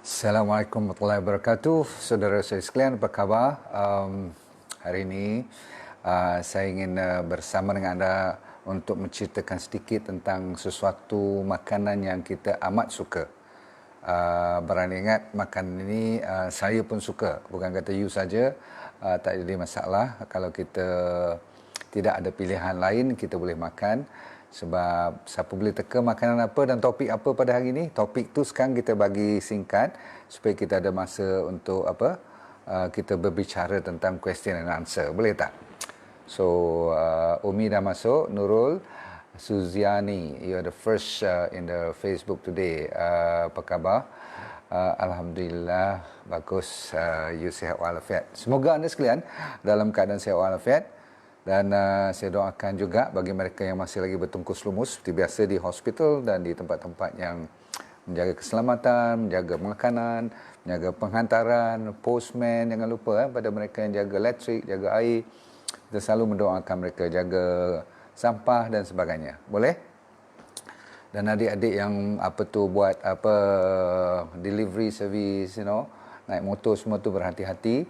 Assalamualaikum warahmatullahi wabarakatuh. Saudara saya sekalian, apa khabar? Hari ini saya ingin bersama dengan anda untuk menceritakan sedikit tentang sesuatu makanan yang kita amat suka. Berani ingat, makanan ini saya pun suka. Bukan kata you saja, tak jadi masalah. Kalau kita tidak ada pilihan lain, kita boleh makan. Sebab siapa boleh teka makanan apa dan topik apa pada hari ini. Topik tu sekarang kita bagi singkat supaya kita ada masa untuk kita berbicara tentang question and answer. Boleh tak? So Umi dah masuk. Nurul Suziani, you are the first in the Facebook today. Apa khabar? Alhamdulillah bagus. You sihat walafiat. Semoga anda sekalian dalam keadaan sihat walafiat. Dan saya doakan juga bagi mereka yang masih lagi bertungkus lumus seperti biasa di hospital dan di tempat-tempat yang menjaga keselamatan, menjaga makanan, menjaga penghantaran, postman, jangan lupa pada mereka yang jaga elektrik, jaga air. Kita selalu mendoakan mereka jaga sampah dan sebagainya. Boleh? Dan adik-adik yang buat delivery service, naik motor semua tu berhati-hati.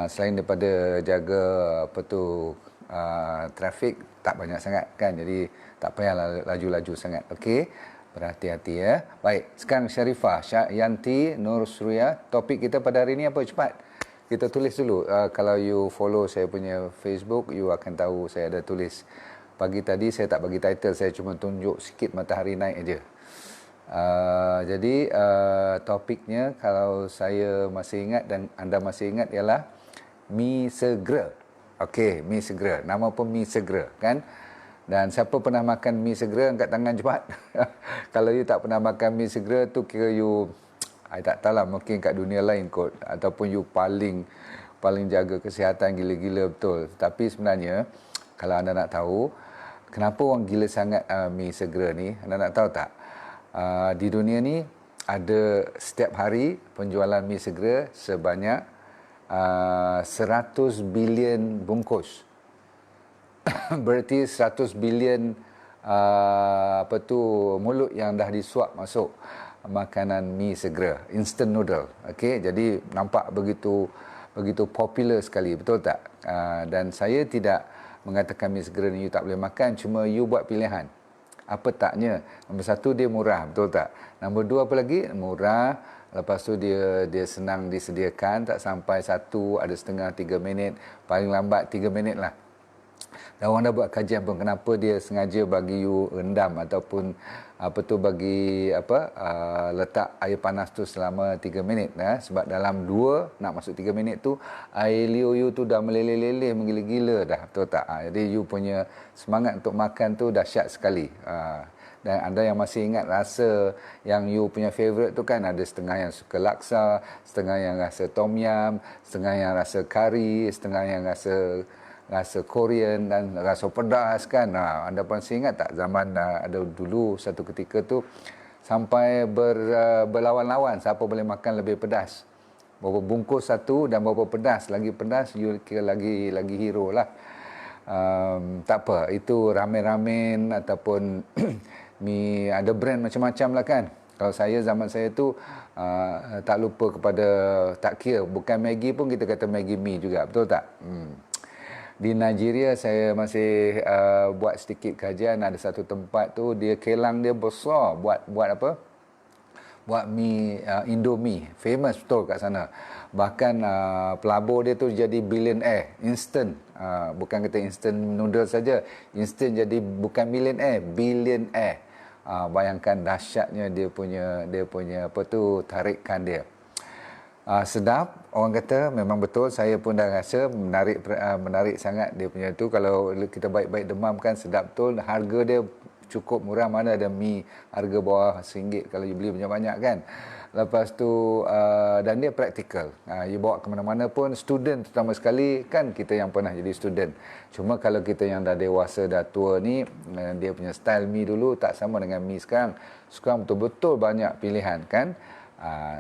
Selain daripada jaga trafik tak banyak sangat kan, jadi tak payah laju-laju sangat. Okey, berhati-hati ya. Baik, sekarang Syarifah Yanti Nur Surya, topik kita pada hari ini apa? Cepat kita tulis dulu. Kalau you follow saya punya Facebook, you akan tahu saya ada tulis. Pagi tadi saya tak bagi title, saya cuma tunjuk sikit matahari naik aja. Jadi topiknya kalau saya masih ingat dan anda masih ingat ialah mi segera. Okey, mi segera. Nama pun mi segera kan? Dan siapa pernah makan mi segera, angkat tangan cepat. Kalau you tak pernah makan mi segera tu kira you, I tak tahulah, mungkin kat dunia lain kot, ataupun you paling jaga kesihatan gila-gila betul. Tapi sebenarnya kalau anda nak tahu kenapa orang gila sangat mi segera ni, anda nak tahu tak? Di dunia ni ada setiap hari penjualan mi segera sebanyak 100 bilion bungkus. Berarti 100 bilion mulut yang dah disuap masuk makanan mi segera, instant noodle. Okey, jadi nampak begitu popular sekali, betul tak? Dan saya tidak mengatakan mi segera ni you tak boleh makan, cuma you buat pilihan. Apa taknya? Nombor satu, dia murah, betul tak? Nombor dua, apa lagi? Murah. Lepas tu dia senang disediakan, tak sampai 1, ada setengah 3 minit, paling lambat 3 minit lah. Dan orang dah buat kajian pun kenapa dia sengaja bagi you rendam ataupun letak air panas tu selama 3 minit. Sebab dalam 2 nak masuk 3 minit tu air liur you tu dah meleleh-leleh menggila-gila dah, betul tak? Jadi you punya semangat untuk makan tu dahsyat sekali. Dan anda yang masih ingat rasa yang you punya favourite tu kan, ada setengah yang suka laksa, setengah yang rasa tom yum, setengah yang rasa kari, setengah yang rasa Korean dan rasa pedas kan. Anda masih ingat tak zaman ada dulu satu ketika tu sampai berlawan-lawan siapa boleh makan lebih pedas. Berapa bungkus satu dan berapa pedas, lagi pedas you kira lagi hero lah. Tak apa, itu ramen-ramen ataupun mi, ada brand macam-macam lah kan. Kalau zaman saya tu tak lupa kepada, tak kira bukan Maggi pun kita kata Maggi mi juga, betul tak? Di Nigeria saya masih buat sedikit kajian, ada satu tempat tu dia kilang dia besar buat apa? Buat mi Indomie, famous betul kat sana. Bahkan pelabur dia tu jadi billionaire instant. Bukan kata instant noodle saja, instant jadi bukan millionaire, billionaire. Bayangkan dahsyatnya dia punya tarikan dia. Sedap, orang kata memang betul, saya pun dah rasa menarik sangat dia punya tu. Kalau kita baik-baik demam kan, sedap betul. Harga dia cukup murah, mana ada mi harga bawah RM1 kalau you beli banyak-banyak kan. Lepas tu dan dia praktikal. You bawa ke mana-mana pun, student terutama sekali kan, kita yang pernah jadi student. Cuma kalau kita yang dah dewasa, dah tua ni, dia punya style mi dulu tak sama dengan mi sekarang. Sekarang betul-betul banyak pilihan kan.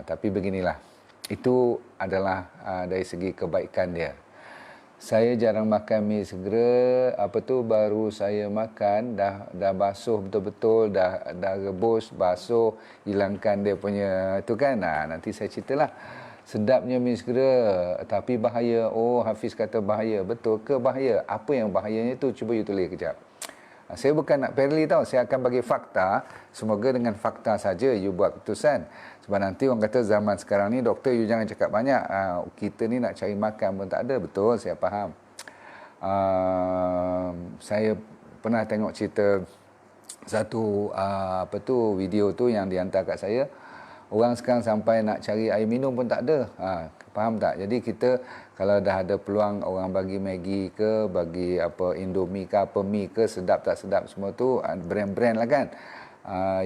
Tapi beginilah, itu adalah dari segi kebaikan dia. Saya jarang makan mi segera. Baru saya makan dah basuh betul-betul, dah rebus, basuh, hilangkan dia punya tu kan. Nanti saya ceritalah. Sedapnya mi segera, tapi bahaya. Oh, Hafiz kata bahaya. Betul ke bahaya? Apa yang bahayanya tu? Cuba you tulis kejap. Saya bukan nak perli tau, saya akan bagi fakta. Semoga dengan fakta saja you buat keputusan. Sebab nanti orang kata zaman sekarang ni, doktor you jangan cakap banyak. Kita ni nak cari makan pun tak ada. Betul, saya faham. Saya pernah tengok cerita satu video tu yang dihantar kat saya. Orang sekarang sampai nak cari air minum pun tak ada. Faham tak? Jadi kita kalau dah ada peluang orang bagi Maggi ke, bagi Indomie ke, mi ke, sedap tak sedap semua tu, brand-brand lah kan.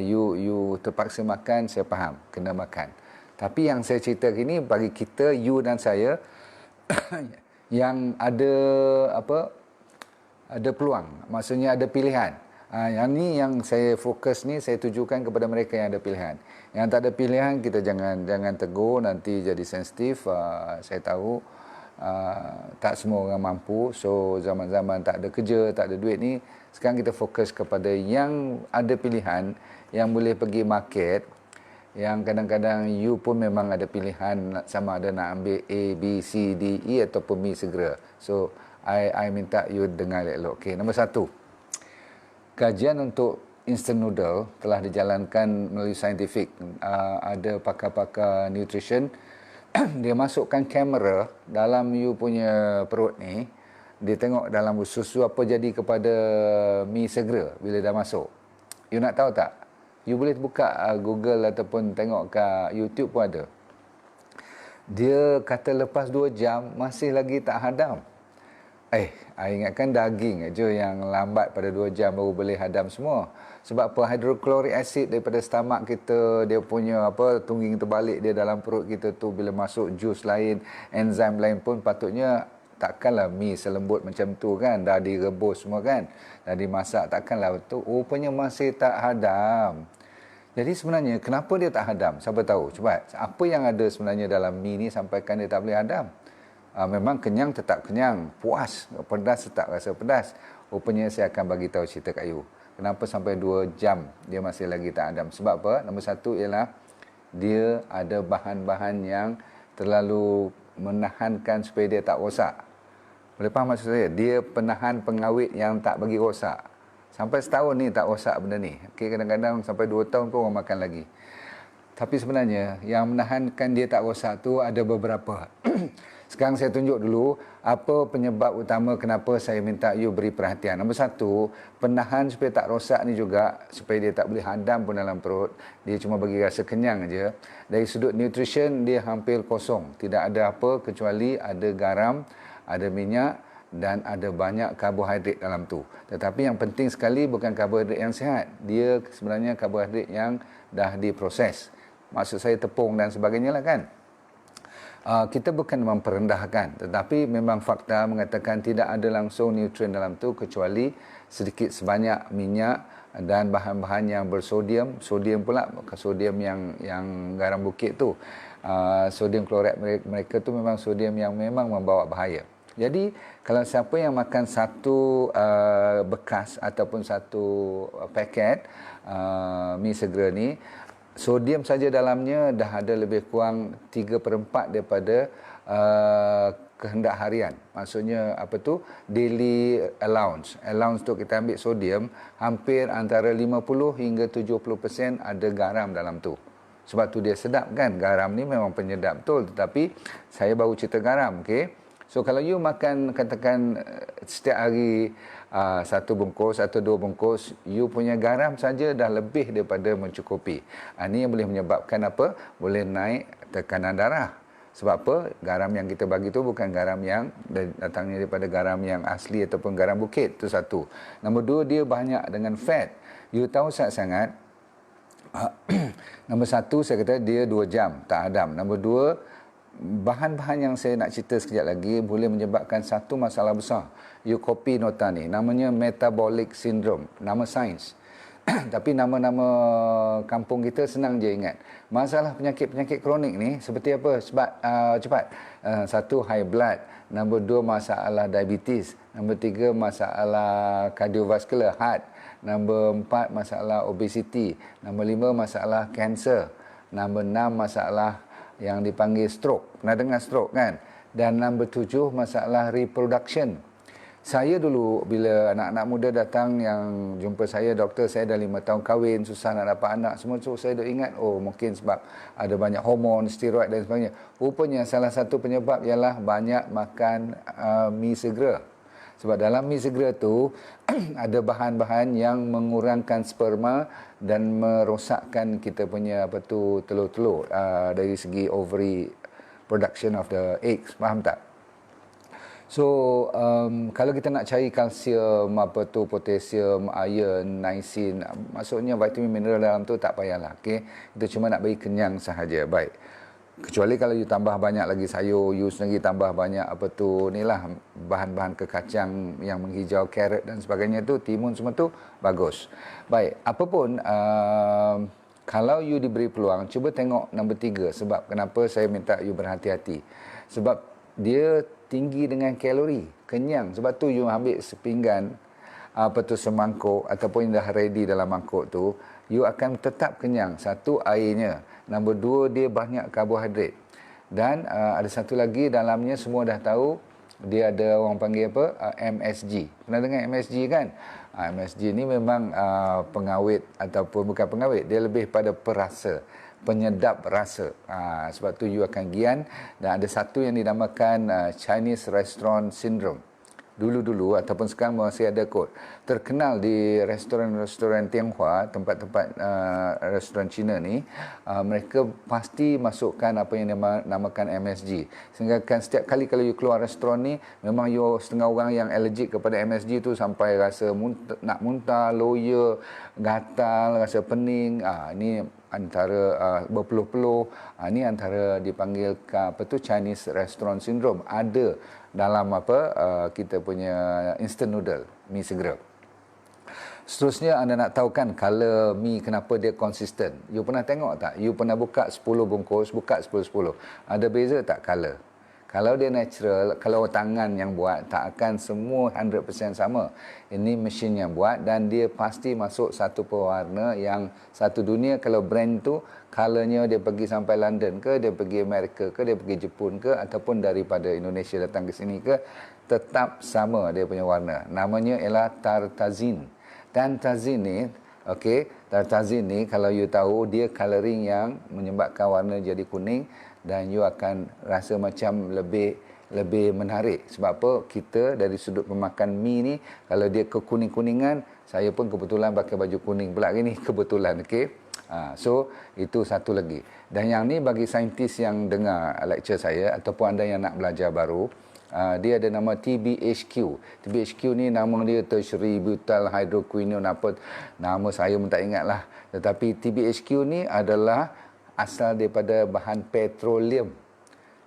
You terpaksa makan, saya faham, kena makan. Tapi yang saya cerita kini bagi kita, you dan saya yang ada ada peluang, maksudnya ada pilihan. Yang ni yang saya fokus ni, saya tujukan kepada mereka yang ada pilihan. Yang tak ada pilihan, kita jangan tegur, nanti jadi sensitif. Saya tahu tak semua orang mampu. So zaman-zaman tak ada kerja, tak ada duit ni, sekarang kita fokus kepada yang ada pilihan, yang boleh pergi market, yang kadang-kadang you pun memang ada pilihan sama ada nak ambil A, B, C, D, E ataupun mi segera. So I minta you dengar elok. Okay, nombor 1. Kajian untuk instant noodle telah dijalankan melalui saintifik. Ada pakar-pakar nutrition, dia masukkan kamera dalam you punya perut ni, dia tengok dalam susu apa jadi kepada mi segera bila dah masuk. You nak tahu tak? You boleh buka Google ataupun tengok kat YouTube pun ada. Dia kata lepas 2 jam masih lagi tak hadam. I ingatkan daging aja yang lambat pada 2 jam baru boleh hadam semua. Sebab apa? Hydrochloric acid daripada stomach kita, dia punya tungging terbalik dia dalam perut kita tu, bila masuk jus lain, enzim lain pun patutnya takkanlah mi selembut macam tu kan, dah direbus semua kan, dah dimasak, takkanlah tu rupanya masih tak hadam. Jadi sebenarnya kenapa dia tak hadam? Siapa tahu? Cuba, apa yang ada sebenarnya dalam mi ni sampaikan dia tak boleh hadam? Memang kenyang tetap kenyang, puas, pedas tetap rasa pedas. Rupanya saya akan bagi tahu cerita kat you. Kenapa sampai 2 jam dia masih lagi tak hadam? Sebab apa? Nombor 1 ialah dia ada bahan-bahan yang terlalu menahankan supaya dia tak rosak. Boleh faham maksud saya? Dia penahan pengawet yang tak bagi rosak. Sampai setahun ni tak rosak benda ni. Okay, kadang-kadang sampai 2 tahun pun orang makan lagi. Tapi sebenarnya yang menahankan dia tak rosak tu ada beberapa. Sekarang saya tunjuk dulu apa penyebab utama kenapa saya minta you beri perhatian. Nombor 1, penahan supaya tak rosak ni juga, supaya dia tak boleh hadam pun dalam perut. Dia cuma bagi rasa kenyang aja. Dari sudut nutrition dia hampir kosong. Tidak ada apa kecuali ada garam, ada minyak dan ada banyak karbohidrat dalam tu. Tetapi yang penting sekali bukan karbohidrat yang sihat. Dia sebenarnya karbohidrat yang dah diproses. Maksud saya tepung dan sebagainya lah kan. Kita bukan memperendahkan, tetapi memang fakta mengatakan tidak ada langsung nutrien dalam tu kecuali sedikit sebanyak minyak dan bahan-bahan yang bersodium. Sodium pula, sodium yang garam bukit tu. Sodium klorat mereka tu memang sodium yang memang membawa bahaya. Jadi kalau siapa yang makan satu bekas ataupun satu paket mi segera ni, sodium saja dalamnya dah ada lebih kurang 3/4 daripada kehendak harian. Maksudnya daily allowance. Allowance tu kita ambil sodium, hampir antara 50 hingga 70% ada garam dalam tu. Sebab tu dia sedap kan. Garam ni memang penyedap betul. Tetapi saya baru cerita garam. Okay? So kalau you makan katakan setiap hari 1 bungkus atau 2 bungkus, you punya garam saja dah lebih daripada mencukupi. Ini yang boleh menyebabkan apa? Boleh naik tekanan darah. Sebab apa? Garam yang kita bagi tu bukan garam yang datangnya daripada garam yang asli ataupun garam bukit. Itu satu. Nombor 2, dia banyak dengan fat. You tahu sangat-sangat. Nombor 1, saya kata dia 2 jam tak hadam. Nombor 2, bahan-bahan yang saya nak cerita sekejap lagi boleh menyebabkan satu masalah besar. You copy nota ni. Namanya metabolic syndrome. Nama sains. Tapi nama-nama kampung kita senang je ingat. Masalah penyakit-penyakit kronik ni seperti apa? Sebab cepat. Satu, high blood. Nombor dua, masalah diabetes. Nombor tiga, masalah cardiovascular, heart. Nombor empat, masalah obesity. Nombor lima, masalah kanser. Nombor enam, masalah yang dipanggil stroke. Pernah dengar stroke kan? Dan nombor tujuh, masalah reproduction. Saya dulu bila anak-anak muda datang yang jumpa saya, doktor, saya dah 5 tahun kahwin, susah nak dapat anak semua, so saya dah ingat, oh mungkin sebab ada banyak hormon, steroid dan sebagainya. Rupanya salah satu penyebab ialah banyak makan mi segera. Sebab dalam mi segera tu ada bahan-bahan yang mengurangkan sperma dan merosakkan kita punya telur-telur dari segi ovary production of the eggs, faham tak? So, kalau kita nak cari kalsium, potasium, iron, niacin, maksudnya vitamin mineral dalam tu tak payahlah, okey. Kita cuma nak bagi kenyang sahaja. Baik. Kecuali kalau you tambah banyak lagi sayur, you sendiri tambah banyak inilah bahan-bahan kekacang yang menghijau, carrot dan sebagainya tu, timun semua tu bagus. Baik, apapun kalau you diberi peluang, cuba tengok nombor 3. Sebab kenapa saya minta you berhati-hati. Sebab dia tinggi dengan kalori, kenyang. Sebab tu you ambil sepinggan semangkuk ataupun dah ready dalam mangkuk tu, you akan tetap kenyang. Satu, airnya. Nombor dua, dia banyak karbohidrat. Dan ada satu lagi dalamnya, semua dah tahu, dia ada orang panggil apa? MSG. Pernah dengar MSG kan? MSG ni memang pengawet ataupun bukan pengawet, dia lebih pada perasa, penyedap rasa. Sebab tu you akan gian. Dan ada satu yang dinamakan Chinese Restaurant Syndrome. Dulu-dulu ataupun sekarang masih ada kot. Terkenal di restoran-restoran Tionghoa, tempat-tempat restoran Cina ni, mereka pasti masukkan apa yang dinamakan MSG. Sehingga kan setiap kali kalau you keluar restoran ni, memang you setengah orang yang allergic kepada MSG tu sampai rasa nak muntah, loya, gatal, rasa pening. Ini antara berpeluh-peluh, ini antara dipanggil Chinese Restaurant Syndrome. Ada dalam kita punya instant noodle, mi segera. Seterusnya, anda nak tahu kan color mi kenapa dia konsisten. You pernah tengok tak? You pernah buka 10 bungkus, buka 10-10. Ada beza tak color? Kalau dia natural, kalau tangan yang buat, tak akan semua 100% sama. Ini mesin yang buat dan dia pasti masuk satu pewarna yang satu dunia. Kalau brand tu, colornya dia pergi sampai London ke, dia pergi Amerika ke, dia pergi Jepun ke, ataupun daripada Indonesia datang ke sini ke, tetap sama dia punya warna. Namanya ialah tartazin. Tartazin ni, tartazin ni kalau you tahu, dia coloring yang menyebabkan warna jadi kuning. Dan you akan rasa macam lebih menarik. Sebab apa? Kita dari sudut pemakan mi ni, kalau dia kekuning-kuningan, saya pun kebetulan pakai baju kuning pula hari ni, kebetulan, okey. So, itu satu lagi. Dan yang ni bagi saintis yang dengar lecture saya, ataupun anda yang nak belajar baru, dia ada nama TBHQ. TBHQ ni nama dia tertiary butyl hydroquinone apa. Nama saya pun tak ingat lah. Tetapi TBHQ ni adalah asal daripada bahan petroleum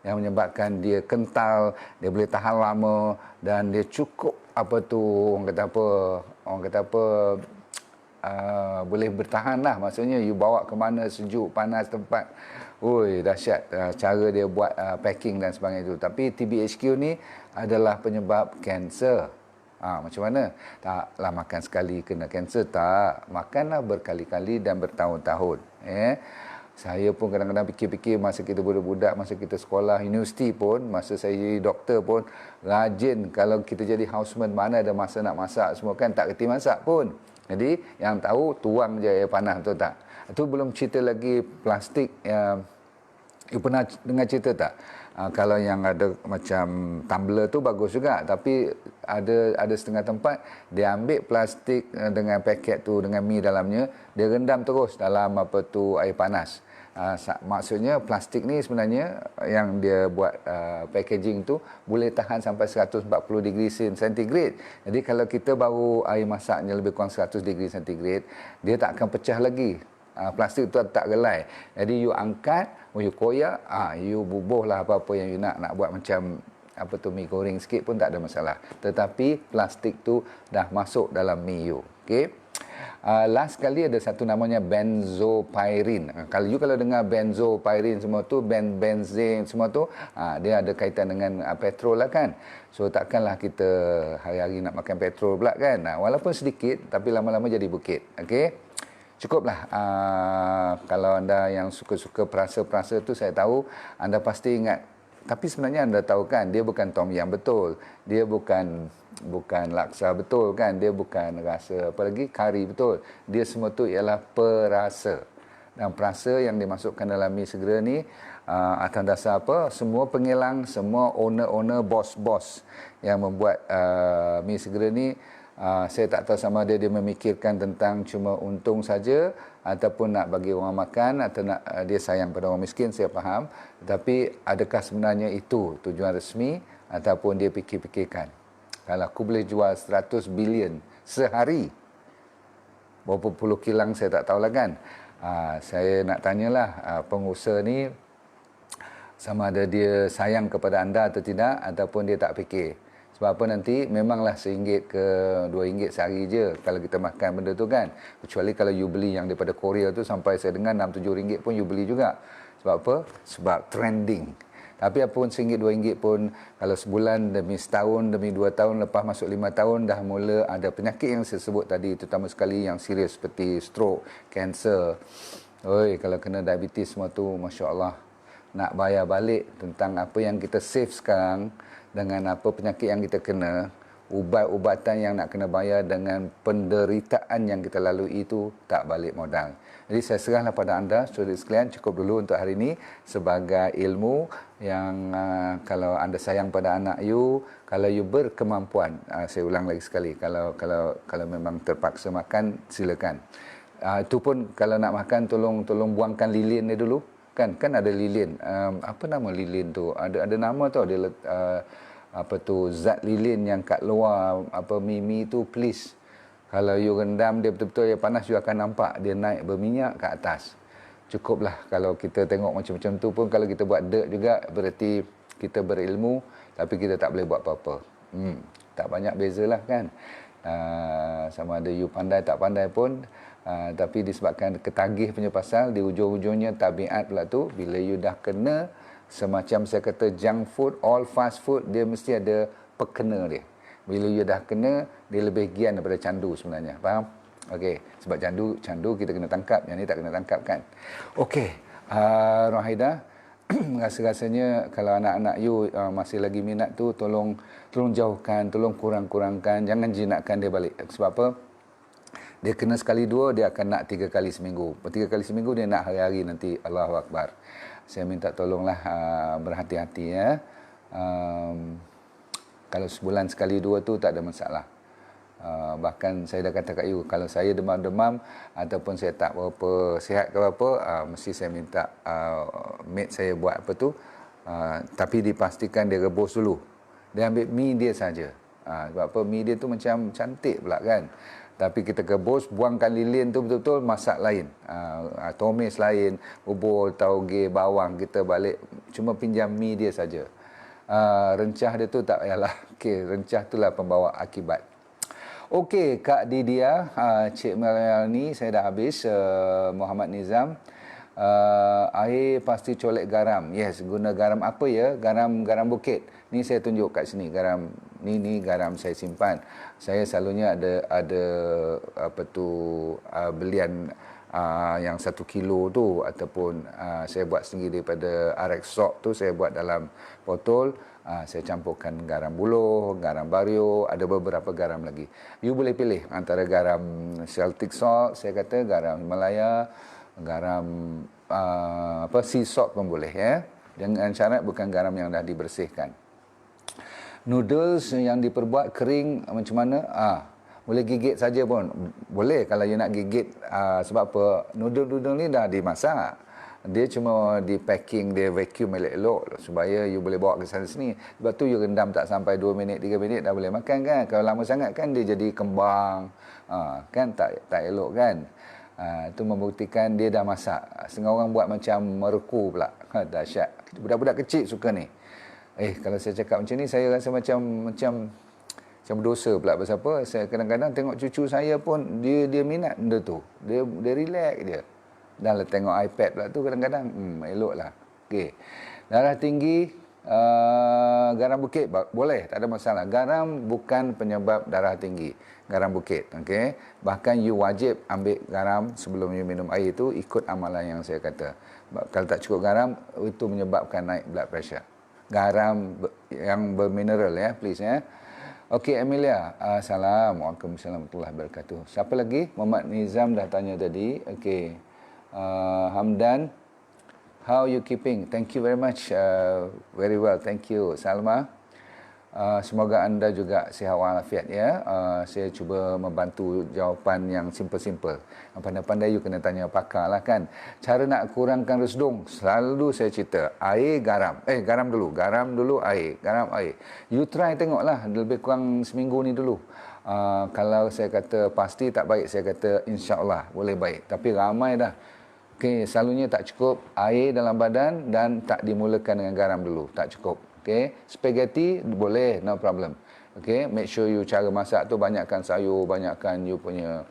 yang menyebabkan dia kental, dia boleh tahan lama dan dia cukup orang kata apa boleh bertahan lah. Maksudnya you bawa ke mana, sejuk, panas tempat, dahsyat cara dia buat packing dan sebagainya itu. Tapi TBHQ ni adalah penyebab kanser. Macam mana? Taklah makan sekali kena kanser, tak. Makanlah berkali-kali dan bertahun-tahun. Saya pun kadang-kadang fikir-fikir masa kita budak-budak, masa kita sekolah universiti pun, masa saya jadi doktor pun, rajin kalau kita jadi houseman, mana ada masa nak masak semua kan, tak kerti masak pun. Jadi yang tahu tuang je air panas, betul tak? Itu belum cerita lagi plastik. You pernah dengar cerita tak? Kalau yang ada macam tumbler tu bagus juga, tapi ada setengah tempat dia ambil plastik dengan paket tu dengan mi dalamnya, dia rendam terus dalam air panas. Maksudnya plastik ni sebenarnya yang dia buat packaging tu boleh tahan sampai 140 degree centigrade. Jadi kalau kita baru air masaknya lebih kurang 100 degree centigrade, dia tak akan pecah lagi. Plastik tu tak gelai. Jadi you angkat, you koyak, you bubuhlah apa-apa yang you nak buat macam mi goreng sikit pun tak ada masalah. Tetapi plastik tu dah masuk dalam mi you. Okey. Last kali ada satu namanya benzopirin. Kalau dengar benzopirin semua tu, benzene semua tu, dia ada kaitan dengan petrol lah kan. So takkanlah kita hari-hari nak makan petrol pula kan. Walaupun sedikit tapi lama-lama jadi bukit. Okey. Cukuplah. Kalau anda yang suka-suka perasa-perasa tu, saya tahu anda pasti ingat. Tapi sebenarnya anda tahu kan, dia bukan tom yum betul. Dia bukan laksa betul kan. Dia bukan rasa apa lagi, kari betul. Dia semua tu ialah perasa. Dan perasa yang dimasukkan dalam mi segera ni atas dasar apa? Semua pengelang, semua owner-owner, bos-bos yang membuat mi segera ni, saya tak tahu sama dia memikirkan tentang cuma untung saja ataupun nak bagi orang makan atau nak dia sayang pada orang miskin, saya faham. Tetapi adakah sebenarnya itu tujuan resmi ataupun dia fikir-fikirkan? Kalau aku boleh jual 100 bilion sehari, berapa puluh kilang saya tak tahulah kan. Saya nak tanyalah pengusaha ni sama ada dia sayang kepada anda atau tidak, ataupun dia tak fikir. Sebab apa nanti memanglah RM1 ke RM2 sehari je kalau kita makan benda tu kan. Kecuali kalau you beli yang daripada Korea tu sampai saya dengar RM6-7 pun you beli juga. Sebab apa? Sebab trending. Tapi apapun RM1, RM2 pun, kalau sebulan demi setahun, demi 2 tahun, lepas masuk 5 tahun dah mula ada penyakit yang saya sebut tadi, terutama sekali yang serius seperti stroke, kanser. Oi, kalau kena diabetes semua tu, Masya Allah, nak bayar balik tentang apa yang kita save sekarang dengan apa penyakit yang kita kena, ubat-ubatan yang nak kena bayar dengan penderitaan yang kita lalui itu tak balik modal. Jadi saya serahlah pada anda, saudara sekalian, cukup dulu untuk hari ini sebagai ilmu yang kalau anda sayang pada anak you, kalau you berkemampuan, saya ulang lagi sekali, kalau memang terpaksa makan, silakan. Itu pun kalau nak makan tolong buangkan lilin dia dulu. Kan ada lilin. Apa nama lilin tu? Ada nama tu, dia apa tu, zat lilin yang kat luar apa mimi tu, please. Kalau you rendam dia betul-betul yang panas, you akan nampak dia naik berminyak ke atas. Cukuplah kalau kita tengok macam-macam tu pun, kalau kita buat dirt juga berarti kita berilmu tapi kita tak boleh buat apa-apa. Tak banyak bezalah kan. Sama ada you pandai tak pandai pun, tapi disebabkan ketagih punya pasal, di ujung-ujungnya tabiat pula tu, bila you dah kena semacam saya kata junk food, all fast food, dia mesti ada pekena dia. Bila you dah kena, dia lebih gian daripada candu sebenarnya. Faham? Okey, sebab candu kita kena tangkap, yang ni tak kena tangkap kan. Okey, Rohaida, rasa-rasanya kalau anak-anak you masih lagi minat tu, tolong jauhkan, tolong kurang-kurangkan, jangan jinakkan dia balik. Sebab apa? Dia kena sekali dua, dia akan nak 3 kali seminggu. 3 kali seminggu dia nak hari-hari nanti. Allahu Akbar. Saya minta tolonglah berhati-hati ya. Kalau sebulan sekali dua tu tak ada masalah. Bahkan saya dah kata kat you, kalau saya demam-demam ataupun saya tak berapa sihat ke apa, mesti saya minta mate saya buat apa tu, tapi dipastikan dia rebus dulu. Dia ambil mi dia saja. Sebab apa, mi dia tu macam cantik pula kan. Tapi kita rebus, buangkan lilin tu betul-betul, masak lain. Tumis lain, bubur, tauge, bawang, kita balik cuma pinjam mi dia saja. Rencah dia tu tak payahlah. Okey, rencah itulah pembawa akibat. Okey, Kak Didia, Cik Melani, saya dah habis. Muhammad Nizam, air pasti colek garam. Yes, guna garam apa ya? Garam bukit. Ni saya tunjuk kat sini, garam ni garam saya simpan. Saya selalunya ada apa tu, belian yang 1 kilo tu, ataupun saya buat sendiri daripada Rexroc tu, saya buat dalam botol. Saya campurkan garam buluh, garam bario, ada beberapa garam lagi. You boleh pilih antara garam Celtic salt, saya kata garam Himalaya, garam sea salt pun boleh ya. Dengan syarat bukan garam yang dah dibersihkan. Noodles yang diperbuat kering macam mana? Boleh gigit saja pun. Boleh kalau you nak gigit. Sebab apa? Noodle ni dah dimasak. Dia cuma di packing, dia vacuum elok-elok supaya you boleh bawa ke sana sini. Sebab tu you rendam tak sampai 2 minit, 3 minit dah boleh makan kan. Kalau lama sangat kan dia jadi kembang. Kan tak elok kan. Itu membuktikan dia dah masak. Setengah orang buat macam mereku pula. Dahsyat. Budak-budak kecil suka ni. Kalau saya cakap macam ni, saya rasa macam Macam berdosa pula. Pasal apa? Saya kadang-kadang tengok cucu saya pun dia minat benda tu. Dia relax je. Dah lah tengok iPad pula tu kadang-kadang elok lah. Okey. Darah tinggi, garam bukit boleh, tak ada masalah. Garam bukan penyebab darah tinggi. Garam bukit, okey. Bahkan you wajib ambil garam sebelum you minum air tu, ikut amalan yang saya kata. Kalau tak cukup garam, itu menyebabkan naik blood pressure. Garam yang bermineral ya, please ya. Okey, Amelia. Assalamualaikum warahmatullahi wabarakatuh. Siapa lagi? Muhammad Nizam dah tanya tadi. Okey. Hamdan, how you keeping? Thank you very much. Very well, thank you. Salma. Semoga anda juga sihat walafiat ya. Saya cuba membantu jawapan yang simple-simple. Yang pandai-pandai you kena tanya pakar lah kan. Cara nak kurangkan resdung, selalu saya cerita, air, garam. Garam dulu, air. Garam, air. You try tengoklah, lebih kurang seminggu ni dulu. Kalau saya kata pasti tak baik, saya kata insya-Allah boleh baik. Tapi ramai dah. Okey, selalunya tak cukup air dalam badan dan tak dimulakan dengan garam dulu. Tak cukup. Okay, spaghetti boleh, no problem. Okay, make sure you cara masak tu banyakkan sayur, banyakkan you punya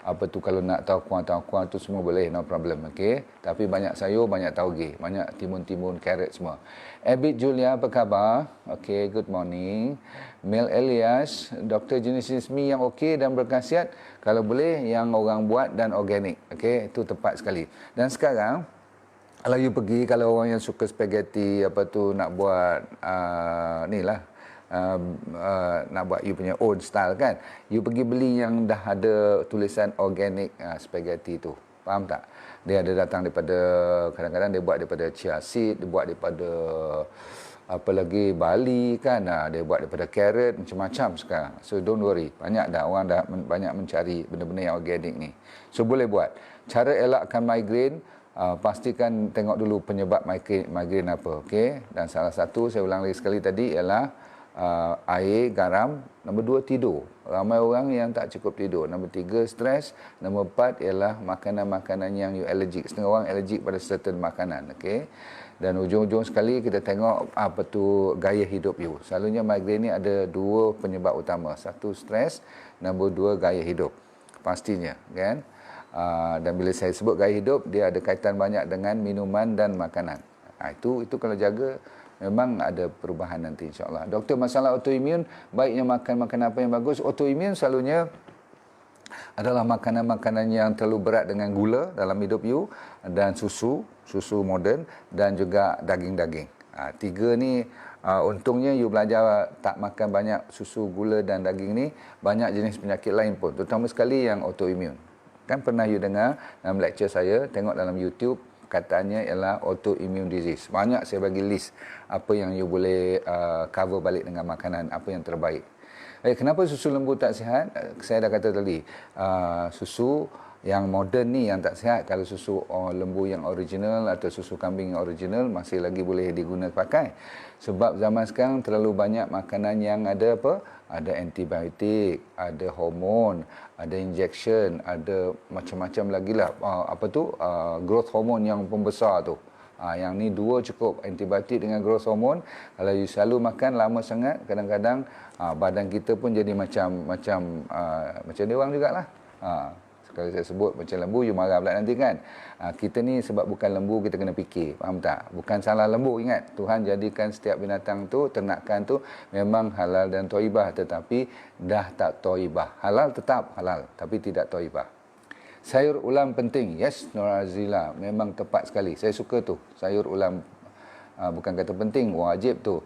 apa tu, kalau nak taukuah tu semua boleh, no problem. Okay, tapi banyak sayur, banyak tauge, banyak timun-timun, carrot semua. Abid Julia, apa khabar? Okay, good morning. Mel Elias, Dr. Genesis Mi yang okey dan berkhasiat, kalau boleh yang orang buat dan organik. Okay, itu tepat sekali. Dan sekarang kalau you pergi, kalau orang yang suka spaghetti apa tu nak buat nak buat you punya own style kan, you pergi beli yang dah ada tulisan organic spaghetti tu. Faham tak? Dia ada datang daripada, kadang-kadang dia buat daripada chia seed, dia buat daripada apa lagi, Bali kan, dia buat daripada carrot, macam-macam sekarang. So don't worry, banyak dah orang dah banyak mencari benda-benda yang organic ni. So boleh buat. Cara elakkan migraine, pastikan tengok dulu penyebab migraine apa, okey. Dan salah satu saya ulang lagi sekali tadi ialah air, garam. Nombor 2, tidur. Ramai orang yang tak cukup tidur. Nombor 3, stres. Nombor 4 ialah makanan-makanan yang you allergic. Setengah orang allergic pada certain makanan, okey. Dan ujung-ujung sekali kita tengok apa tu gaya hidup you. Selalunya migraine ni ada 2 penyebab utama. 1, stres. Nombor 2, gaya hidup. Pastinya, kan? Dan bila saya sebut gaya hidup, dia ada kaitan banyak dengan minuman dan makanan. Itu kalau jaga, memang ada perubahan nanti insya-Allah. Doktor, masalah autoimun, baiknya makan makanan apa yang bagus? Autoimun selalunya adalah makanan-makanan yang terlalu berat dengan gula dalam hidup you, dan susu moden, dan juga daging-daging. 3 ni untungnya you belajar tak makan banyak susu, gula dan daging ni, banyak jenis penyakit lain pun, terutama sekali yang autoimun. Kan pernah you dengar dalam lecture saya, tengok dalam YouTube, katanya ialah autoimmune disease. Banyak saya bagi list apa yang you boleh cover balik dengan makanan, apa yang terbaik. Kenapa susu lembu tak sihat? Saya dah kata tadi, susu yang moden ni yang tak sihat. Kalau susu lembu yang original atau susu kambing yang original masih lagi boleh digunakan pakai. Sebab zaman sekarang terlalu banyak makanan yang ada apa? Ada antibiotik, ada hormon, ada injection, ada macam-macam lagi lah. Growth hormone yang pembesar tu. Yang ni 2 cukup, antibiotik dengan growth hormone. Kalau you selalu makan lama sangat, kadang-kadang badan kita pun jadi macam dia orang jugalah. Kalau saya sebut macam lembu, you marah pula nanti kan. Kita ni sebab bukan lembu, kita kena fikir. Faham tak? Bukan salah lembu, ingat. Tuhan jadikan setiap binatang tu, ternakan tu memang halal dan thayyibah, tetapi dah tak thayyibah. Halal tetap halal, tapi tidak thayyibah. Sayur ulam penting. Yes, Nur Azila, memang tepat sekali. Saya suka tu. Sayur ulam, bukan kata penting, wajib tu.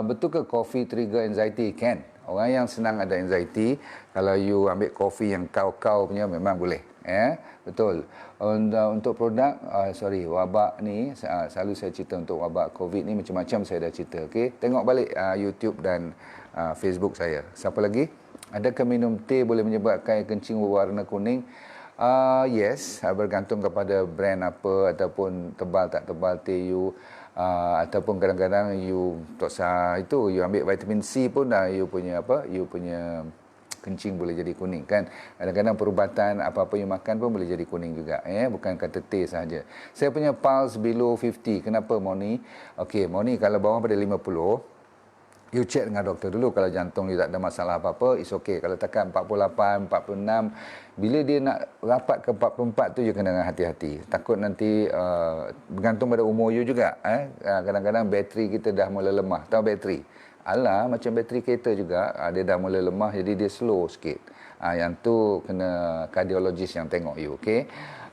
Betul ke coffee trigger anxiety? Can. Orang yang senang ada anxiety, kalau you ambil kopi yang kau-kau punya, memang boleh. Betul. Untuk produk, wabak ni, selalu saya cerita untuk wabak COVID ni, macam-macam saya dah cerita. Okay? Tengok balik YouTube dan Facebook saya. Siapa lagi? Adakah minum teh boleh menyebabkan kencing berwarna kuning? Yes, bergantung kepada brand apa, ataupun tebal tak tebal teh you. Ataupun kadang-kadang you tak sah itu, you ambil vitamin C pun dah you punya kencing boleh jadi kuning kan. Kadang-kadang perubatan apa-apa you makan pun boleh jadi kuning juga, bukan kata teh sahaja. Saya punya pulse below 50. Kenapa, Moni? Okey, Moni, kalau bawah pada 50, you check dengan doktor dulu. Kalau jantung you tak ada masalah apa-apa, it's okay. Kalau tekan 48, 46, bila dia nak rapat ke 44 tu, you kena dengan hati-hati. Takut nanti bergantung pada umur you juga. Kadang-kadang bateri kita dah mula lemah. Tahu bateri? Alah, macam bateri kereta juga, dia dah mula lemah, jadi dia slow sikit. Yang tu kena kardiologis yang tengok you, okay?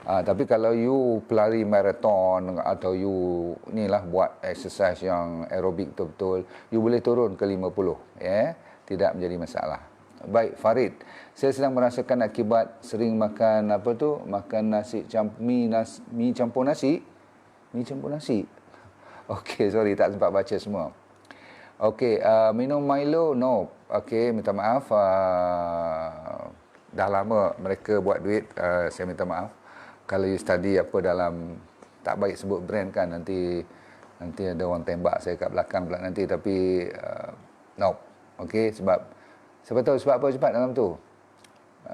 Tapi kalau you pelari maraton atau you ni lah buat exercise yang aerobik betul-betul, you boleh turun ke 50, ya. Tidak menjadi masalah. Baik, Farid. Saya sedang merasakan akibat sering makan apa tu? Makan nasi mi campur nasi. Mi campur nasi. Okey, sorry tak sempat baca semua. Okey, minum Milo no. Okey, minta maaf. Dah lama mereka buat duit, saya minta maaf. Kalau you study apa dalam, tak baik sebut brand kan, nanti ada orang tembak saya kat belakang pula nanti, tapi no. Okey, sebab tahu sebab apa cepat dalam tu?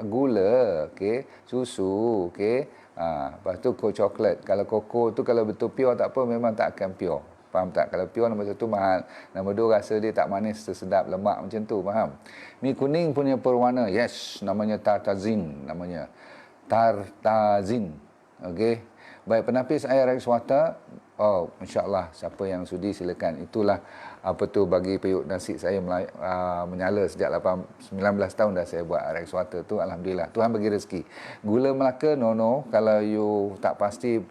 Gula, okey, susu, okey. Lepas tu coklat. Kalau koko tu kalau betul pure tak apa, memang tak akan pure. Faham tak? Kalau pure, nombor satu mahal, nombor dua rasa dia tak manis, tersedap, lemak macam tu, faham? Mi kuning punya perwarna, yes, namanya tartazin, namanya tartazin. Okey. Baik, penapis air Rex water. Oh, insya-Allah, siapa yang sudi silakan. Itulah apa tu, bagi periuk nasi saya menyala sejak 19 tahun dah saya buat Rex water tu, alhamdulillah. Tuhan bagi rezeki. Gula Melaka no. Kalau you tak pasti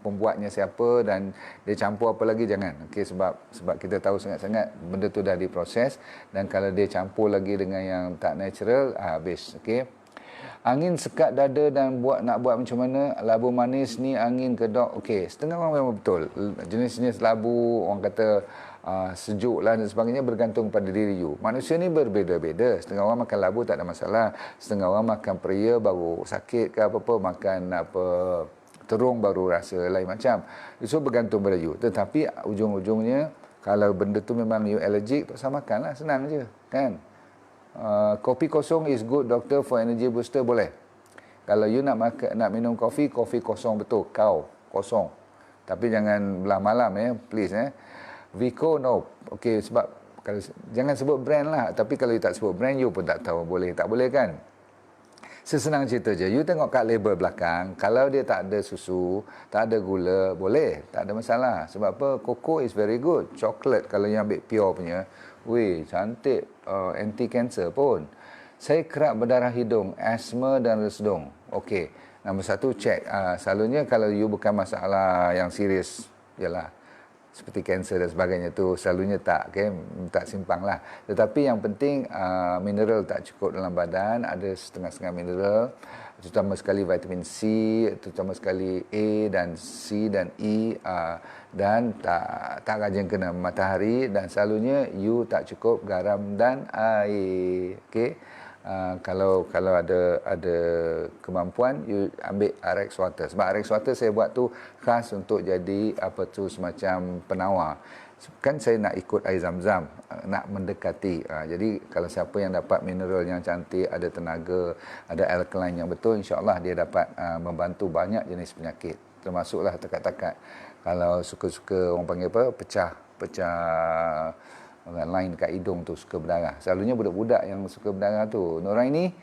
pembuatnya siapa dan dia campur apa lagi, jangan. Okey, sebab kita tahu sangat-sangat benda tu dah diproses, dan kalau dia campur lagi dengan yang tak natural, habis. Okey. Angin sekat dada dan nak buat macam mana? Labu manis ni angin ke dok? Okey, setengah orang memang betul. Jenis-jenis labu, orang kata sejuk lah dan sebagainya, bergantung pada diri you. Manusia ni berbeza-beza. Setengah orang makan labu tak ada masalah. Setengah orang makan peria baru sakit ke apa-apa. Makan terung baru rasa lain macam. So bergantung pada you. Tetapi ujung-ujungnya, kalau benda tu memang you allergic, tak usah makan lah. Senang je, kan? Kopi kosong is good doctor for energy booster, boleh. Kalau you nak minum kopi kosong betul, kosong. Tapi jangan belah malam, please. Vico no. Okey, sebab kalau jangan sebut brand lah. Tapi kalau you tak sebut brand, you pun tak tahu boleh tak boleh, kan? Sesenang cerita je, you tengok kat label belakang, kalau dia tak ada susu, tak ada gula, boleh, tak ada masalah. Sebab apa? Cocoa is very good. Coklat kalau you ambil pure punya, weh, cantik, anti-cancer pun. Saya kerap berdarah hidung, asma dan resdung. Okey, nombor satu, cek. Selalunya kalau you bukan masalah yang serius, yalah, seperti kanser dan sebagainya tu, selalunya tak, tak simpang lah. Tetapi yang penting, mineral tak cukup dalam badan, ada setengah-setengah mineral, terutama sekali vitamin C, terutama sekali A dan C dan E, dan tak rajin kena matahari, dan selalunya you tak cukup garam dan air. Okey. Kalau ada kemampuan, you ambil RX water. Sebab RX water saya buat tu khas untuk jadi apa tu, semacam penawar. Kan saya nak ikut air zam-zam, nak mendekati. Jadi kalau siapa yang dapat mineral yang cantik, ada tenaga, ada alkaline yang betul, insya-Allah dia dapat membantu banyak jenis penyakit. Termasuklah takat-takat. Kalau suka-suka, orang panggil apa, pecah orang lain dekat hidung tu, suka berdarah. Selalunya budak-budak yang suka berdarah tu. Noraini,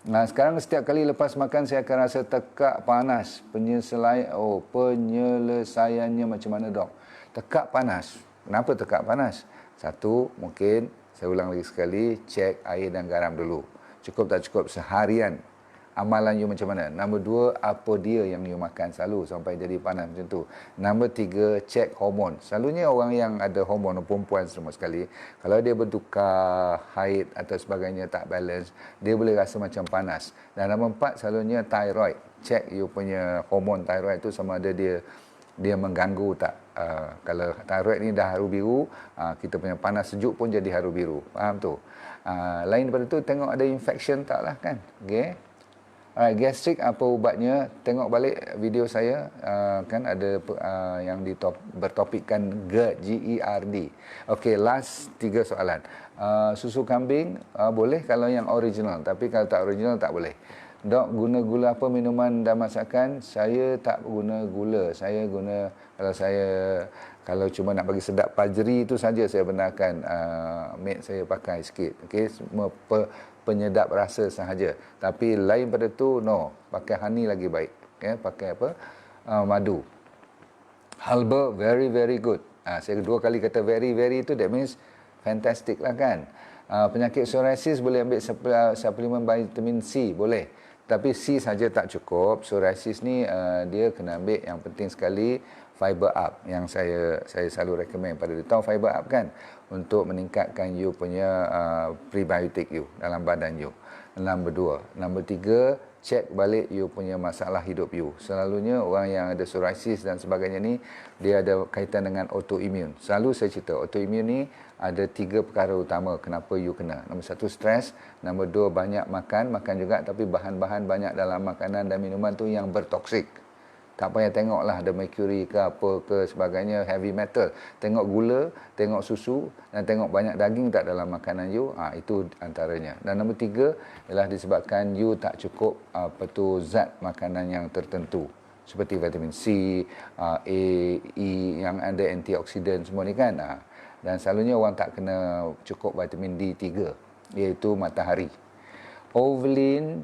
sekarang setiap kali lepas makan saya akan rasa tekak panas. Penyelesaiannya macam mana, dok? Tekak panas. Kenapa tekak panas? Satu, mungkin saya ulang lagi sekali, cek air dan garam dulu. Cukup tak cukup seharian. Amalan you macam mana? Nombor dua, apa dia yang you makan selalu sampai jadi panas macam tu. Nombor tiga, cek hormon. Selalunya orang yang ada hormon, perempuan semua sekali, kalau dia bertukar haid atau sebagainya, tak balance, dia boleh rasa macam panas. Dan nombor empat, selalunya thyroid. Cek you punya hormon thyroid tu sama ada dia mengganggu tak. Kalau thyroid ni dah haru biru, kita punya panas sejuk pun jadi haru biru. Faham tu? Lain daripada tu, tengok ada infection tak lah, kan? Okay. Alright, gastrik apa ubatnya? Tengok balik video saya, kan ada yang bertopikkan GERD, G-E-R-D. Okey, last 3 soalan. Susu kambing boleh kalau yang original, tapi kalau tak original tak boleh. Dok, guna gula apa minuman dan masakan? Saya tak guna gula. Saya guna, kalau saya Kalau cuma nak bagi sedap pajeri itu saja saya benarkan mate saya pakai sikit. Okey, semua penyedap rasa sahaja. Tapi lain pada tu no, pakai honey lagi baik. Okay? Pakai apa? Madu. Halba very very good. Saya dua kali kata very very itu that means fantastic lah kan. Penyakit psoriasis boleh ambil suplemen vitamin C boleh. Tapi C saja tak cukup. Psoriasis ni dia kena ambil yang penting sekali fiber up yang saya selalu recommend pada dia. Tahu fiber up kan? Untuk meningkatkan you punya prebiotik you dalam badan you. Nombor 2. Nombor 3, cek balik you punya masalah hidup you. Selalunya orang yang ada psoriasis dan sebagainya ni dia ada kaitan dengan autoimmune. Selalu saya cerita autoimmune ni ada 3 perkara utama kenapa you kena. Nombor 1 stres, nombor 2 banyak makan juga tapi bahan-bahan banyak dalam makanan dan minuman tu yang bertoksik. Tak payah tengoklah ada mercury ke apa ke sebagainya, heavy metal. Tengok gula, tengok susu dan tengok banyak daging tak dalam makanan you. Itu antaranya. Dan nombor 3 ialah disebabkan you tak cukup zat makanan yang tertentu. Seperti vitamin C, A, E yang ada antioksidan semua ni kan. Dan selalunya orang tak kena cukup vitamin D3 iaitu matahari. Ovalin,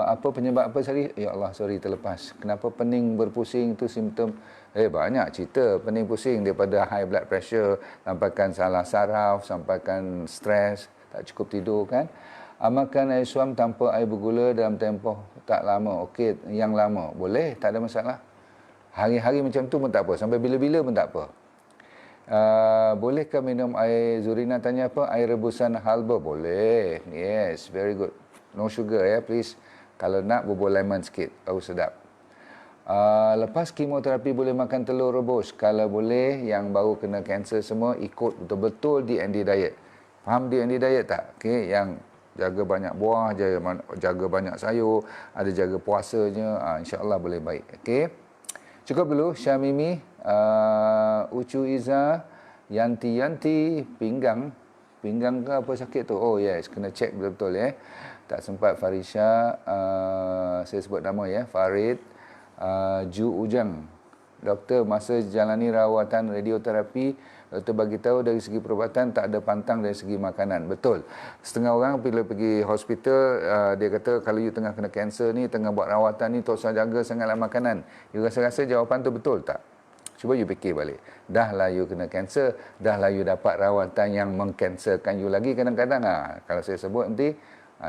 apa penyebab apa tadi? Ya Allah, sorry terlepas. Kenapa pening berpusing itu simptom? Banyak cerita pening pusing daripada high blood pressure, sampaikan salah saraf, sampaikan stres, tak cukup tidur kan. Makan air suam tanpa air bergula dalam tempoh tak lama. Okey, yang lama boleh, tak ada masalah. Hari-hari macam tu pun tak apa, sampai bila-bila pun tak apa. Bolehkah minum air, Zurina tanya apa? Air rebusan halba? Boleh. Yes, very good. No sugar ya, please. Kalau nak, bubur lemon sikit. Baru sedap. Lepas kemoterapi boleh makan telur rebus? Kalau boleh, yang baru kena kanser semua, ikut betul-betul DND diet. Faham DND diet tak? Okay, yang jaga banyak buah, jaga banyak sayur, ada jaga puasanya, insyaAllah boleh baik. Okay. Cukup dulu, Syamimi, Ucu Iza, Yanti, pinggang ke apa sakit tu? Oh yes, kena cek betul-betul ya. Tak sempat Farisha, saya sebut nama ya, Farid, Ju Ujang. Doktor, masa jalani rawatan radioterapi, doktor bagi tahu dari segi perubatan tak ada pantang dari segi makanan. Betul. Setengah orang bila pergi hospital, dia kata kalau you tengah kena kanser ni, tengah buat rawatan ni, tak usah jaga sangatlah makanan. You rasa-rasa jawapan tu betul tak? Cuba you fikir balik. Dah lah you kena kanser, dah lah you dapat rawatan yang mengkanserkan you lagi kadang-kadang. Kalau saya sebut nanti,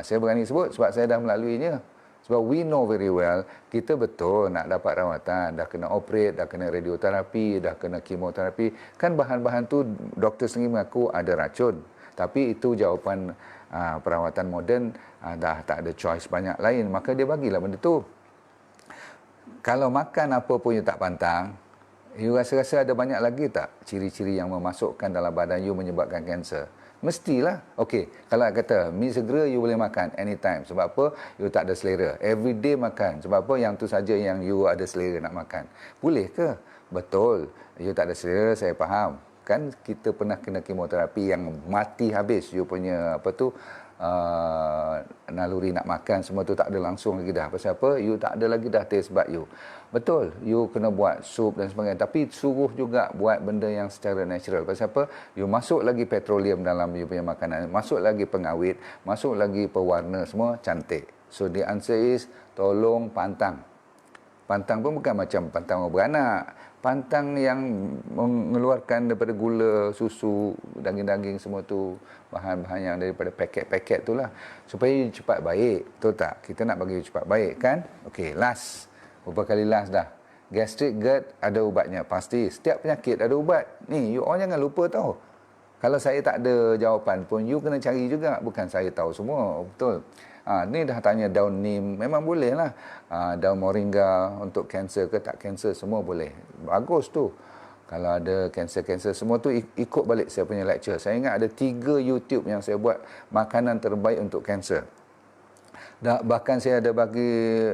saya berani sebut sebab saya dah melaluinya. Sebab we know very well, kita betul nak dapat rawatan, dah kena operate, dah kena radioterapi, dah kena kemoterapi. Kan bahan-bahan tu doktor sendiri mengaku ada racun. Tapi itu jawapan perawatan moden, dah tak ada choice banyak lain. Maka dia bagilah benda tu. Kalau makan apa pun you tak pantang, you rasa-rasa ada banyak lagi tak ciri-ciri yang memasukkan dalam badan you menyebabkan kanser? Mestilah. Okey, kalau kata mi segera you boleh makan anytime. Sebab apa? You tak ada selera. Every day makan. Sebab apa? Yang tu saja yang you ada selera nak makan. Boleh ke? Betul. You tak ada selera, saya faham. Kan kita pernah kena kemoterapi yang mati habis you punya naluri nak makan semua tu tak ada langsung lagi dah. Pasal apa? You tak ada lagi dah taste bud you. Betul, you kena buat sup dan sebagainya. Tapi suruh juga buat benda yang secara natural. Pasal apa? You masuk lagi petroleum dalam you punya makanan. Masuk lagi pengawet, masuk lagi pewarna, semua cantik. So the answer is, tolong pantang. Pantang pun bukan macam pantang orang beranak. Pantang yang mengeluarkan daripada gula, susu, daging-daging semua tu. Bahan-bahan yang daripada paket-paket tu lah. Supaya you cepat baik. Betul tak? Kita nak bagi you cepat baik kan? Okey, last. Berapa kali last dah. Gastric GERD ada ubatnya. Pasti. Setiap penyakit ada ubat. Ni, you orang jangan lupa tahu. Kalau saya tak ada jawapan pun, you kena cari juga. Bukan saya tahu semua. Betul. Ni dah tanya daun neem. Memang boleh lah. Daun moringa untuk kanser ke tak kanser, semua boleh. Bagus tu. Kalau ada kanser-kanser semua tu, ikut balik saya punya lecture. Saya ingat ada 3 YouTube yang saya buat makanan terbaik untuk kanser. Bahkan saya ada bagi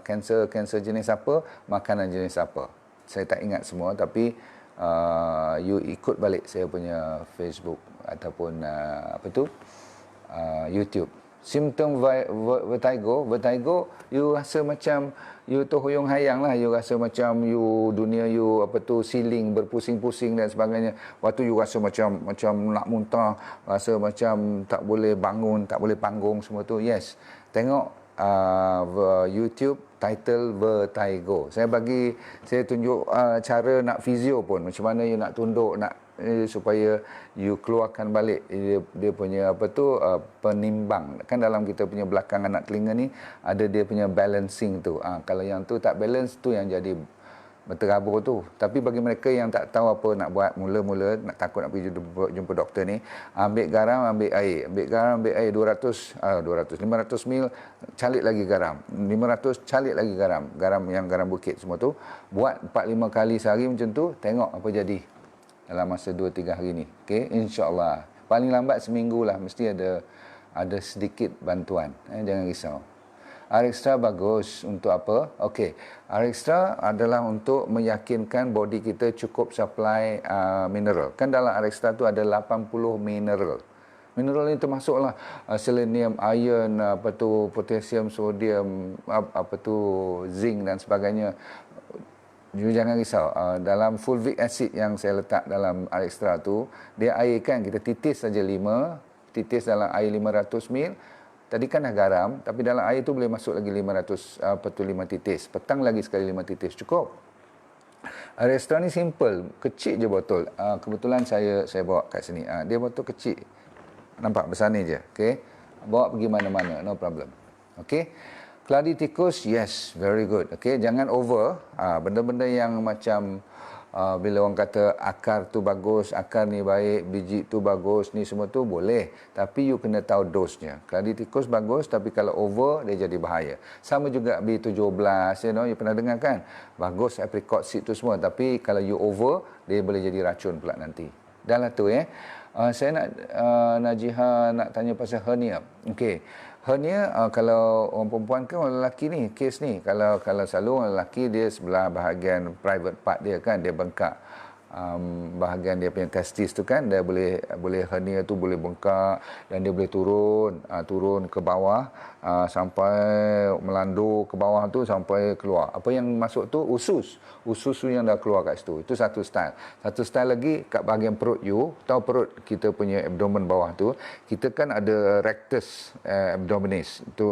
kanser jenis apa, makanan jenis apa. Saya tak ingat semua, tapi you ikut balik saya punya Facebook ataupun YouTube. Simptom vertigo, you rasa macam you terhuyung hayang lah, you rasa macam you dunia you siling berpusing-pusing dan sebagainya. Waktu you rasa macam nak muntah, rasa macam tak boleh bangun, tak boleh panggung semua tu. Yes. Tengok YouTube title vertigo. Saya tunjuk cara nak fizio pun, macam mana you nak tunduk, nak supaya you keluarkan balik dia punya penimbang. Kan dalam kita punya belakang anak telinga ni ada dia punya balancing tu. Kalau yang tu tak balance tu yang jadi berterabur tu. Tapi bagi mereka yang tak tahu apa nak buat, mula-mula nak takut nak pergi jumpa doktor ni, ambil garam, ambil air. Ambil garam, ambil air 500 ml, calik lagi garam. 500 calik lagi garam. Garam bukit semua tu. Buat 4-5 kali sehari macam tu, tengok apa jadi dalam masa 2-3 hari ni. Okey, insya-Allah. Paling lambat seminggu lah mesti ada sedikit bantuan. Jangan risau. Arextra bagus untuk apa? Okey, Arextra adalah untuk meyakinkan body kita cukup supply mineral. Kan dalam Arextra tu ada 80 mineral. Mineral ini termasuklah selenium, iron, potassium, sodium, zinc dan sebagainya. You jangan risau. Dalam fulvic acid yang saya letak dalam Arextra tu, dia air kan, kita titis saja 5, titis dalam air 500 ml. Tadi kan dah garam, tapi dalam air tu boleh masuk lagi 5 titis. Petang lagi sekali 5 titis, cukup. Arextra ni simple, kecil je botol. Kebetulan saya bawa kat sini. Dia botol kecil. Nampak besar ni je, okey. Bawa pergi mana-mana, no problem. Okey. Keladi tikus, yes, very good. Okey, jangan over. Benda-benda yang macam bila orang kata akar tu bagus, akar ni baik, biji tu bagus, ni semua tu boleh. Tapi you kena tahu dosnya. Keladi tikus bagus, tapi kalau over, dia jadi bahaya. Sama juga B17, you pernah dengar kan? Bagus apricot seed tu semua. Tapi kalau you over, dia boleh jadi racun pula nanti. Dah lah tu saya nak Najiha nak tanya pasal hernia. Okey. Hernia kalau orang perempuan ke orang lelaki ni kes ni, kalau selalu orang lelaki dia sebelah bahagian private part dia kan, dia bengkak bahagian dia punya testis tu kan, dia boleh hernia tu boleh bengkak dan dia boleh turun ke bawah sampai melandur ke bawah tu sampai keluar. Apa yang masuk tu usus tu yang dah keluar kat situ. Itu satu style lagi kat bahagian perut you. Tahu perut kita punya abdomen bawah tu, kita kan ada rectus abdominis. Tu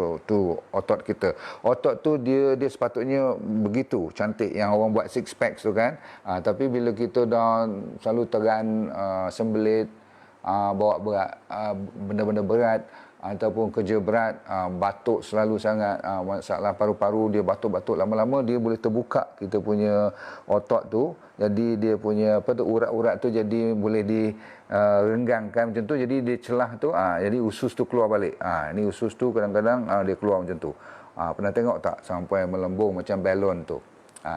otot kita. Otot tu dia sepatutnya begitu cantik yang orang buat six pack tu kan. Tapi bila kita dah selalu teran sembelit, bawa berat benda-benda berat ataupun kerja berat, batuk selalu sangat, masalah paru-paru dia batuk-batuk lama-lama dia boleh terbuka kita punya otot tu, jadi dia punya urat-urat tu jadi boleh direnggangkan macam tu, jadi dia celah tu, jadi usus tu keluar balik. Ni usus tu kadang-kadang dia keluar macam tu. Pernah tengok tak sampai melembung macam balon tu?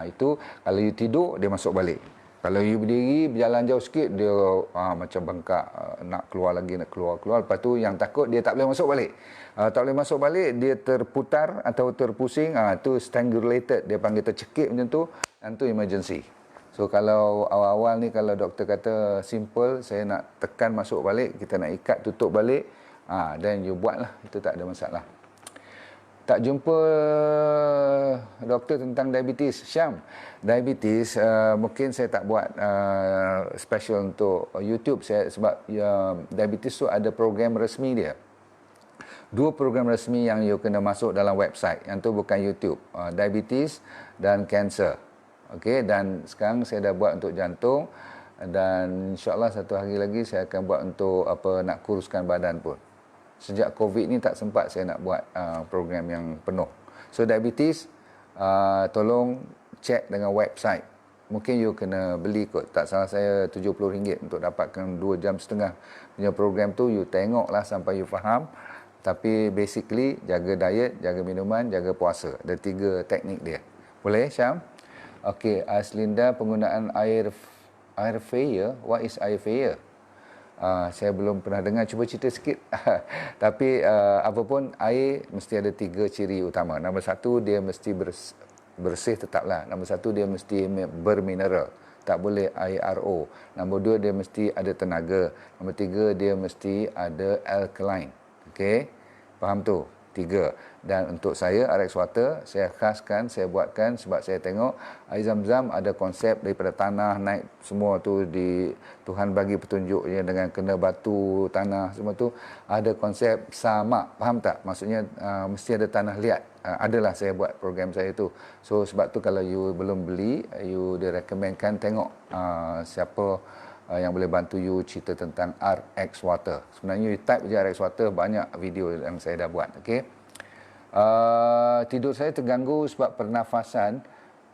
Itu kalau you tidur dia masuk balik. Kalau you berdiri, berjalan jauh sikit, dia macam bengkak, nak keluar lagi, nak keluar. Lepas tu yang takut, dia tak boleh masuk balik. Tak boleh masuk balik, dia terputar atau terpusing, tu strangulated, dia panggil tercekik macam tu, dan tu emergency. So kalau awal-awal ni, kalau doktor kata simple, saya nak tekan masuk balik, kita nak ikat, tutup balik, dan you buat lah, itu tak ada masalah. Tak jumpa doktor tentang diabetes. Syam, diabetes mungkin saya tak buat special untuk YouTube saya, sebab diabetes tu ada program resmi dia. 2 program resmi yang you kena masuk dalam website. Yang tu bukan YouTube. Diabetes dan cancer. Okey, dan sekarang saya dah buat untuk jantung, dan insya-Allah satu hari lagi saya akan buat untuk nak kuruskan badan pun. Sejak COVID ni tak sempat saya nak buat program yang penuh. So diabetes, tolong cek dengan website. Mungkin you kena beli kot. Tak salah saya RM70 untuk dapatkan 2 jam setengah punya program tu. You tengoklah sampai you faham. Tapi basically jaga diet, jaga minuman, jaga puasa. Ada 3 teknik dia. Boleh Syam? Okey, Aslinda, penggunaan air fryer. What is air fryer? Saya belum pernah dengar, cuba cerita sikit. Tapi apapun, air mesti ada 3 ciri utama. Nombor 1, dia mesti bersih tetaplah. Nombor 1, dia mesti bermineral. Tak boleh air RO. Nombor 2, dia mesti ada tenaga. Nombor 3, dia mesti ada alkaline. Okey. Faham tu? 3. Dan untuk saya, RX Water, saya khaskan, saya buatkan sebab saya tengok air zam-zam ada konsep daripada tanah naik semua tu di Tuhan bagi petunjuknya dengan kena batu, tanah semua tu ada konsep sama. Faham tak? Maksudnya mesti ada tanah liat. Adalah saya buat program saya tu. So sebab tu kalau you belum beli, you direkomendkan tengok siapa yang boleh bantu you cerita tentang RX Water. Sebenarnya you type je RX Water, banyak video yang saya dah buat. Okay? Tidur saya terganggu sebab pernafasan.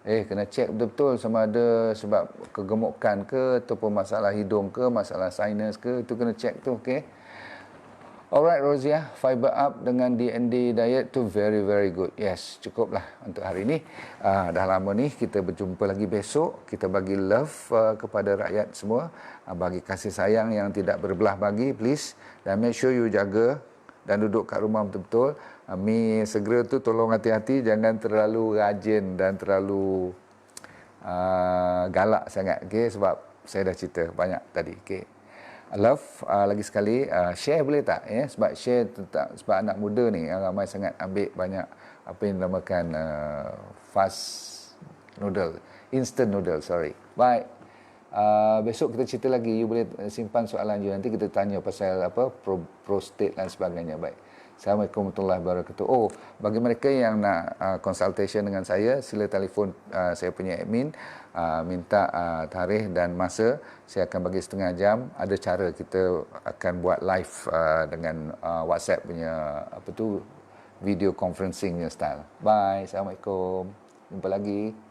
Kena cek betul-betul sama ada sebab kegemukan ke ataupun masalah hidung ke, masalah sinus ke, itu kena cek tu. Okay? Alright Rosia, fiber up dengan D&D diet tu very good. Yes, cukuplah untuk hari ini. Dah lama ni, kita berjumpa lagi besok. Kita bagi love kepada rakyat semua. Bagi kasih sayang yang tidak berbelah bagi, please. Dan make sure you jaga dan duduk kat rumah betul-betul. Mi segera tu tolong hati-hati, jangan terlalu rajin dan terlalu galak sangat. Okay? Sebab saya dah cerita banyak tadi. Okay? Love lagi sekali share boleh tak sebab share tentang sebab anak muda ni ramai sangat ambil banyak apa yang dinamakan fast noodle, instant noodle, sorry. Baik, besok kita cerita lagi, you boleh simpan soalan you, nanti kita tanya pasal apa prostate dan sebagainya. Baik, Assalamualaikum warahmatullahi wabarakatuh. Bagi mereka yang nak consultation dengan saya, sila telefon saya punya admin, minta tarikh dan masa. Saya akan bagi setengah jam. Ada cara kita akan buat live dengan WhatsApp punya video conferencing style. Bye, Assalamualaikum. Jumpa lagi.